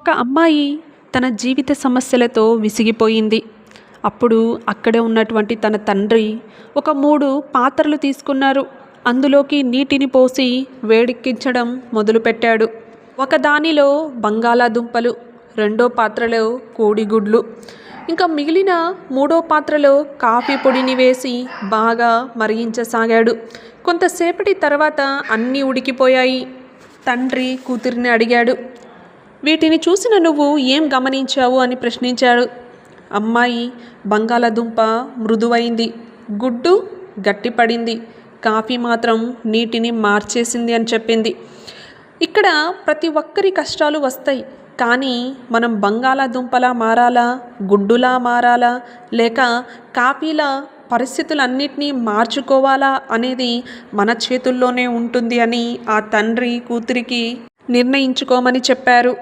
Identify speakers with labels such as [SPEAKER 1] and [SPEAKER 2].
[SPEAKER 1] ఒక అమ్మాయి తన జీవిత సమస్యలతో విసిగిపోయింది. అప్పుడు అక్కడే ఉన్నటువంటి తన తండ్రి ఒక 3 పాత్రలు తీసుకున్నారు. అందులోకి నీటిని పోసి వేడెక్కించడం మొదలుపెట్టాడు. ఒక దానిలో బంగాళాదుంపలు, రెండో పాత్రలో కోడిగుడ్లు, ఇంకా మిగిలిన 3వ పాత్రలో కాఫీ పొడిని వేసి బాగా మరిగించసాగాడు. కొంతసేపటి తర్వాత అన్నీ ఉడికిపోయాయి. తండ్రి కూతురిని అడిగాడు, వీటిని చూసిన నువ్వు ఏం గమనించావు అని ప్రశ్నించాడు. అమ్మాయి బంగాళాదుంప మృదువైంది, గుడ్డు గట్టిపడింది, కాఫీ మాత్రం నీటిని మార్చేసింది అని చెప్పింది. ఇక్కడ ప్రతి ఒక్కరి కష్టాలు వస్తాయి, కానీ మనం బంగాళాదుంపలా మారాలా, గుడ్డులా మారాలా, లేక కాఫీలా పరిస్థితులన్నిటినీ మార్చుకోవాలా అనేది మన చేతుల్లోనే ఉంటుంది అని ఆ తండ్రి కూతురికి నిర్ణయించుకోమని చెప్పారు.